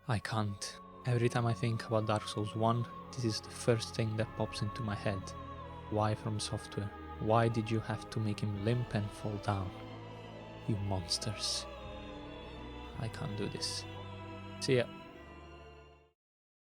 I can't. Every time I think about Dark Souls 1, this is the first thing that pops into my head. Why From Software? Why did you have to make him limp and fall down? You monsters. I can't do this. See ya.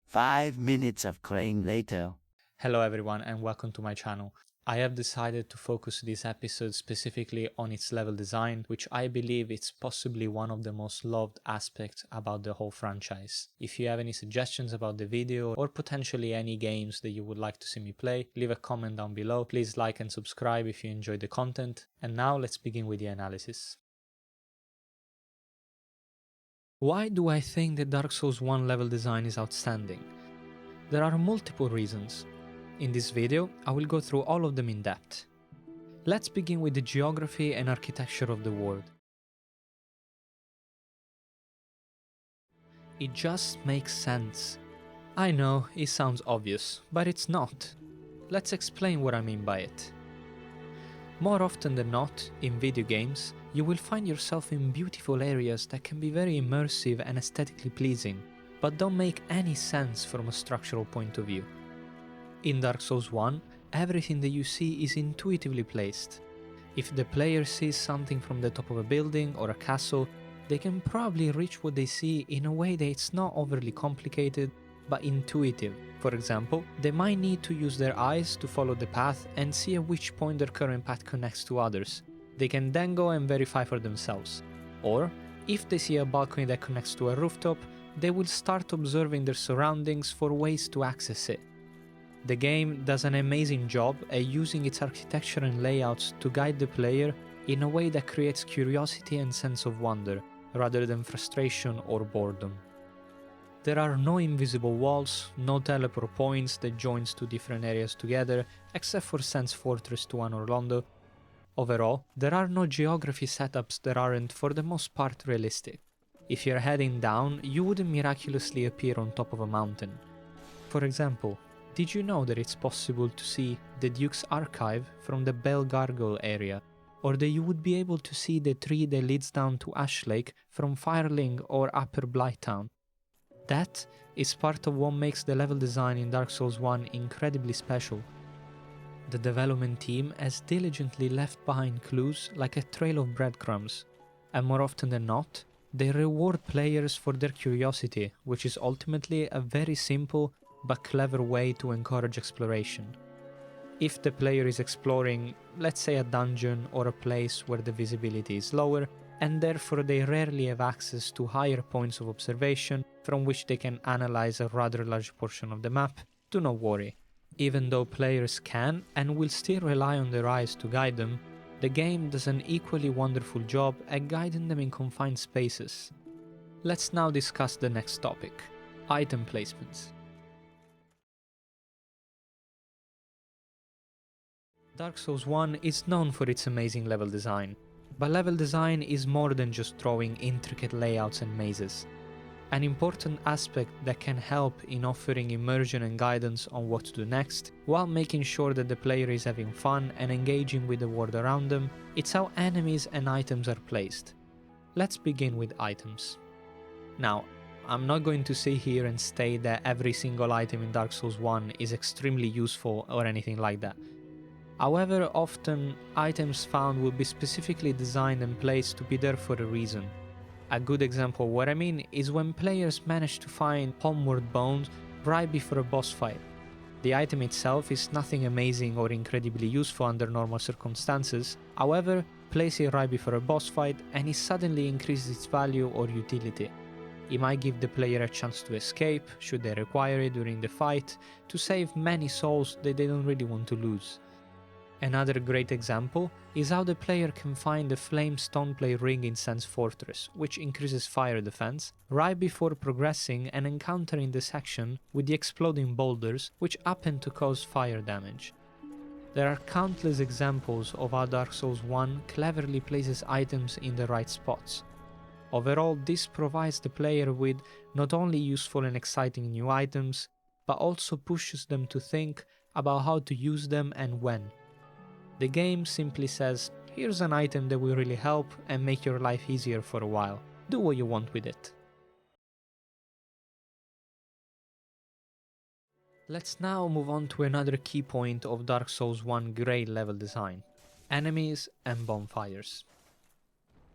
5 minutes of crying later. Hello everyone and welcome to my channel. I have decided to focus this episode specifically on its level design, which I believe is possibly one of the most loved aspects about the whole franchise. If you have any suggestions about the video or potentially any games that you would like to see me play, leave a comment down below. Please like and subscribe if you enjoy the content. And now let's begin with the analysis. Why do I think that Dark Souls 1 level design is outstanding? There are multiple reasons. In this video, I will go through all of them in depth. Let's begin with the geography and architecture of the world. It just makes sense. I know, it sounds obvious, but it's not. Let's explain what I mean by it. More often than not, in video games, you will find yourself in beautiful areas that can be very immersive and aesthetically pleasing, but don't make any sense from a structural point of view. In Dark Souls 1, everything that you see is intuitively placed. If the player sees something from the top of a building or a castle, they can probably reach what they see in a way that it's not overly complicated, but intuitive. For example, they might need to use their eyes to follow the path and see at which point their current path connects to others. They can then go and verify for themselves. Or, if they see a balcony that connects to a rooftop, they will start observing their surroundings for ways to access it. The game does an amazing job at using its architecture and layouts to guide the player in a way that creates curiosity and sense of wonder, rather than frustration or boredom. There are no invisible walls, no teleport points that joins two different areas together, except for Sense Fortress to Anor Londo. Overall, there are no geography setups that aren't for the most part realistic. If you're heading down, you wouldn't miraculously appear on top of a mountain. For example, did you know that it's possible to see the Duke's Archive from the Bell Gargoyle area, or that you would be able to see the tree that leads down to Ash Lake from Firelink or Upper Blighttown? That is part of what makes the level design in Dark Souls 1 incredibly special. The development team has diligently left behind clues like a trail of breadcrumbs, and more often than not, they reward players for their curiosity, which is ultimately a very simple but clever way to encourage exploration. If the player is exploring, let's say a dungeon or a place where the visibility is lower, and therefore they rarely have access to higher points of observation from which they can analyze a rather large portion of the map, do not worry. Even though players can and will still rely on their eyes to guide them, the game does an equally wonderful job at guiding them in confined spaces. Let's now discuss the next topic: item placements. Dark Souls 1 is known for its amazing level design, but level design is more than just drawing intricate layouts and mazes. An important aspect that can help in offering immersion and guidance on what to do next, while making sure that the player is having fun and engaging with the world around them, it's how enemies and items are placed. Let's begin with items. Now, I'm not going to sit here and state that every single item in Dark Souls 1 is extremely useful or anything like that. However, often, items found will be specifically designed and placed to be there for a reason. A good example of what I mean is when players manage to find Homeward Bones right before a boss fight. The item itself is nothing amazing or incredibly useful under normal circumstances, however, place it right before a boss fight and it suddenly increases its value or utility. It might give the player a chance to escape, should they require it during the fight, to save many souls that they don't really want to lose. Another great example is how the player can find the Flame Stoneplate ring in Sense Fortress, which increases fire defense, right before progressing and encountering the section with the exploding boulders, which happen to cause fire damage. There are countless examples of how Dark Souls 1 cleverly places items in the right spots. Overall, this provides the player with not only useful and exciting new items, but also pushes them to think about how to use them and when. The game simply says, here's an item that will really help and make your life easier for a while. Do what you want with it. Let's now move on to another key point of Dark Souls 1 great level design: enemies and bonfires.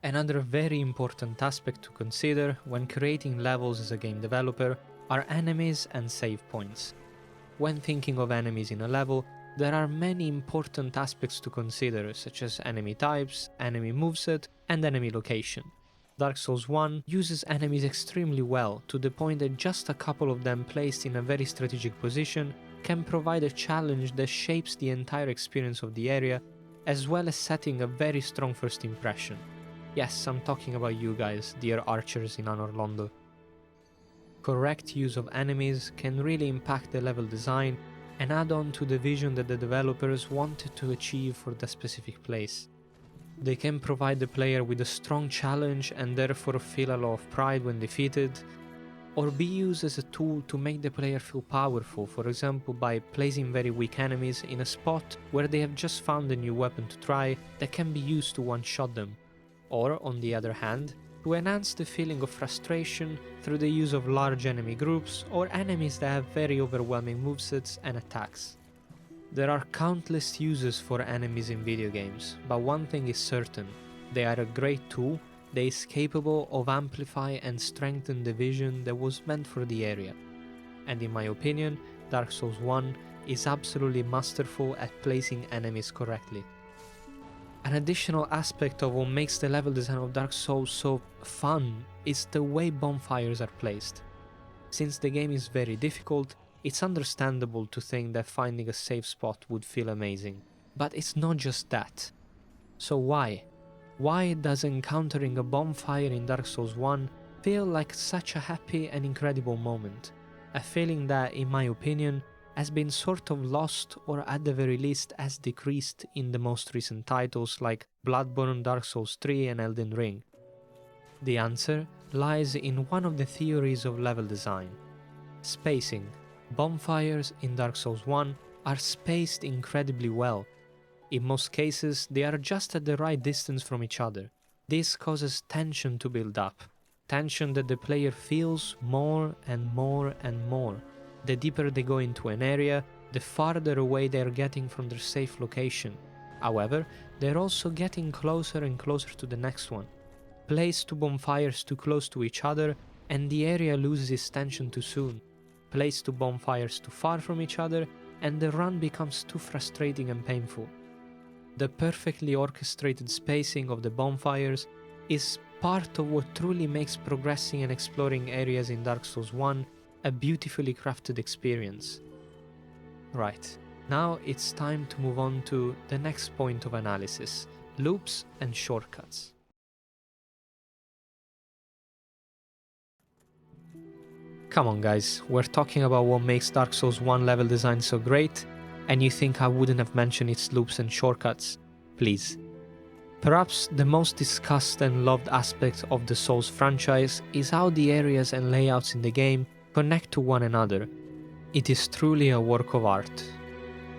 Another very important aspect to consider when creating levels as a game developer are enemies and save points. When thinking of enemies in a level, there are many important aspects to consider, such as enemy types, enemy moveset, and enemy location. Dark Souls 1 uses enemies extremely well, to the point that just a couple of them placed in a very strategic position can provide a challenge that shapes the entire experience of the area, as well as setting a very strong first impression. Yes, I'm talking about you guys, dear archers in Anor Londo. Correct use of enemies can really impact the level design and add on to the vision that the developers wanted to achieve for the specific place. They can provide the player with a strong challenge and therefore feel a lot of pride when defeated, or be used as a tool to make the player feel powerful, for example by placing very weak enemies in a spot where they have just found a new weapon to try that can be used to one-shot them, or on the other hand, to enhance the feeling of frustration through the use of large enemy groups or enemies that have very overwhelming movesets and attacks. There are countless uses for enemies in video games, but one thing is certain: they are a great tool that is capable of amplify and strengthen the vision that was meant for the area. And in my opinion, Dark Souls 1 is absolutely masterful at placing enemies correctly. An additional aspect of what makes the level design of Dark Souls so fun is the way bonfires are placed. Since the game is very difficult, it's understandable to think that finding a safe spot would feel amazing. But it's not just that. So why? Why does encountering a bonfire in Dark Souls 1 feel like such a happy and incredible moment? A feeling that, in my opinion, has been sort of lost, or at the very least has decreased in the most recent titles like Bloodborne, Dark Souls 3 and Elden Ring. The answer lies in one of the theories of level design: spacing. Bonfires in Dark Souls 1 are spaced incredibly well. In most cases, they are just at the right distance from each other. This causes tension to build up, tension that the player feels more and more and more. The deeper they go into an area, the farther away they are getting from their safe location. However, they are also getting closer and closer to the next one. Place two bonfires too close to each other and the area loses its tension too soon. Place two bonfires too far from each other and the run becomes too frustrating and painful. The perfectly orchestrated spacing of the bonfires is part of what truly makes progressing and exploring areas in Dark Souls 1 a beautifully crafted experience. Right, now it's time to move on to the next point of analysis: loops and shortcuts. Come on guys, we're talking about what makes Dark Souls 1 level design so great, and you think I wouldn't have mentioned its loops and shortcuts? Please. Perhaps the most discussed and loved aspect of the Souls franchise is how the areas and layouts in the game connect to one another. It is truly a work of art.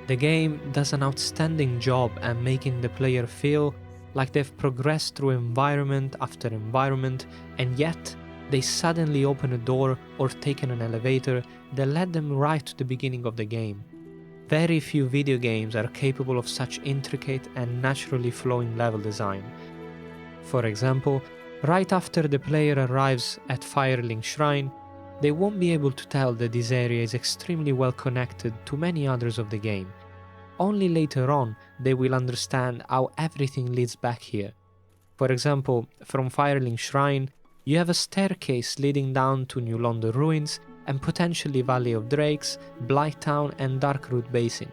The game does an outstanding job at making the player feel like they've progressed through environment after environment, and yet they suddenly open a door or taken an elevator that led them right to the beginning of the game. Very few video games are capable of such intricate and naturally flowing level design. For example, right after the player arrives at Firelink Shrine, they won't be able to tell that this area is extremely well connected to many others of the game. Only later on they will understand how everything leads back here. For example, from Firelink Shrine, you have a staircase leading down to New London Ruins and potentially Valley of Drakes, Blighttown and Darkroot Basin.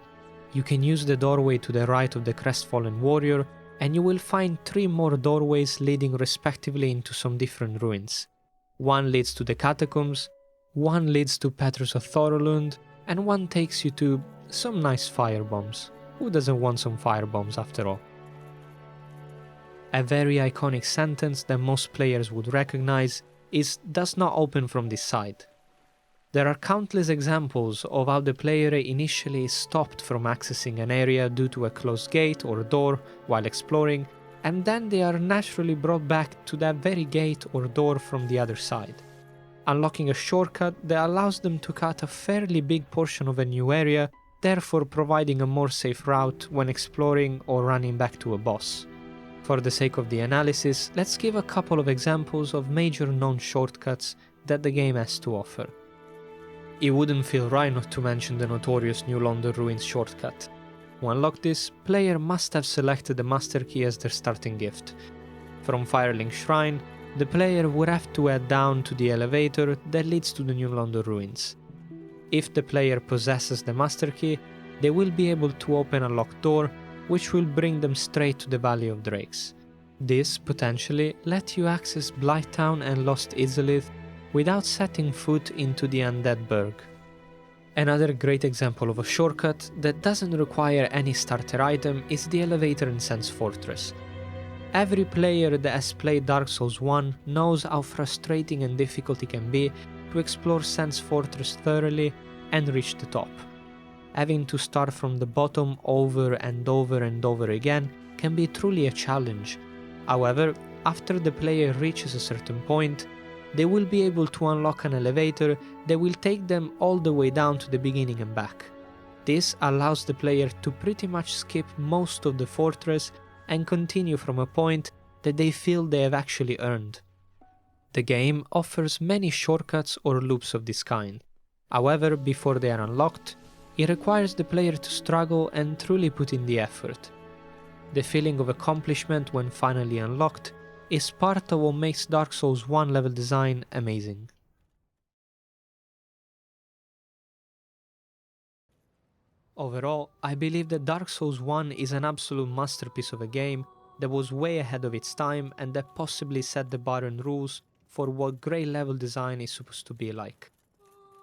You can use the doorway to the right of the Crestfallen Warrior, and you will find 3 more doorways leading respectively into some different ruins. One leads to the Catacombs, one leads to Petrus of Thorolund, and one takes you to some nice firebombs. Who doesn't want some firebombs after all? A very iconic sentence that most players would recognize is "does not open from this side." There are countless examples of how the player initially is stopped from accessing an area due to a closed gate or door while exploring, and then they are naturally brought back to that very gate or door from the other side. unlocking a shortcut that allows them to cut a fairly big portion of a new area, therefore providing a more safe route when exploring or running back to a boss. For the sake of the analysis, let's give a couple of examples of major known shortcuts that the game has to offer. It wouldn't feel right not to mention the notorious New London Ruins shortcut. To unlock this, player must have selected the Master Key as their starting gift. From Firelink Shrine, the player would have to head down to the elevator that leads to the New London Ruins. If the player possesses the Master Key, they will be able to open a locked door, which will bring them straight to the Valley of Drakes. This potentially let you access Blighttown and Lost Izalith without setting foot into the Undead Burg. Another great example of a shortcut that doesn't require any starter item is the elevator in Sense Fortress. Every player that has played Dark Souls 1 knows how frustrating and difficult it can be to explore Sense Fortress thoroughly and reach the top. Having to start from the bottom over and over and over again can be truly a challenge. However, after the player reaches a certain point, they will be able to unlock an elevator that will take them all the way down to the beginning and back. This allows the player to pretty much skip most of the fortress and continue from a point that they feel they have actually earned. The game offers many shortcuts or loops of this kind. However, before they are unlocked, it requires the player to struggle and truly put in the effort. The feeling of accomplishment when finally unlocked is part of what makes Dark Souls 1 level design amazing. Overall, I believe that Dark Souls 1 is an absolute masterpiece of a game that was way ahead of its time and that possibly set the bar and rules for what great level design is supposed to be like.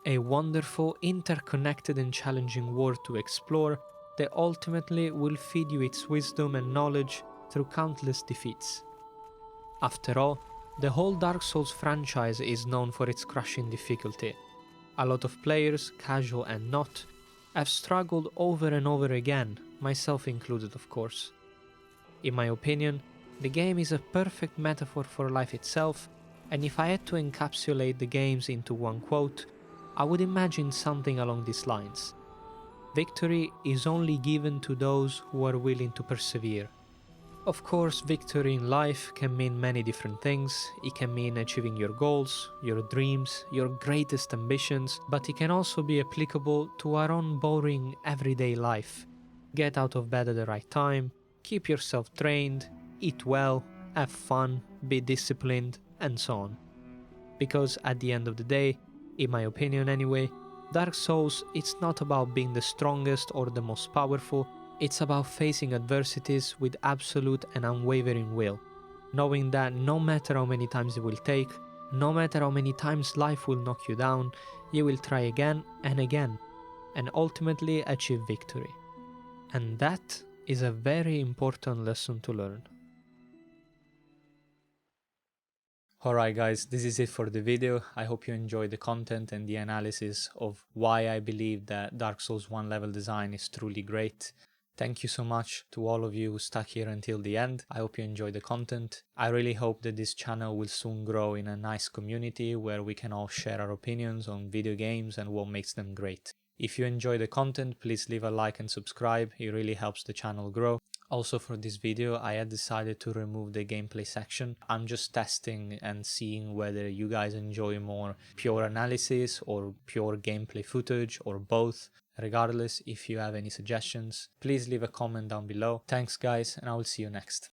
A wonderful, interconnected and challenging world to explore that ultimately will feed you its wisdom and knowledge through countless defeats. After all, the whole Dark Souls franchise is known for its crushing difficulty. A lot of players, casual and not, have struggled over and over again, myself included of course. In my opinion, the game is a perfect metaphor for life itself, and if I had to encapsulate the games into one quote, I would imagine something along these lines. Victory is only given to those who are willing to persevere. Of course, victory in life can mean many different things. It can mean achieving your goals, your dreams, your greatest ambitions, but it can also be applicable to our own boring everyday life. Get out of bed at the right time, keep yourself trained, eat well, have fun, be disciplined, and so on. Because at the end of the day, in my opinion anyway, Dark Souls, it's not about being the strongest or the most powerful. It's about facing adversities with absolute and unwavering will, knowing that no matter how many times it will take, no matter how many times life will knock you down, you will try again and again, and ultimately achieve victory. And that is a very important lesson to learn. Alright guys, this is it for the video. I hope you enjoyed the content and the analysis of why I believe that Dark Souls 1 level design is truly great. Thank you so much to all of you who stuck here until the end. I hope you enjoyed the content. I really hope that this channel will soon grow in a nice community where we can all share our opinions on video games and what makes them great. If you enjoy the content, please leave a like and subscribe. It really helps the channel grow. Also for this video, I had decided to remove the gameplay section. I'm just testing and seeing whether you guys enjoy more pure analysis or pure gameplay footage or both. Regardless, if you have any suggestions, please leave a comment down below. Thanks guys, and I will see you next.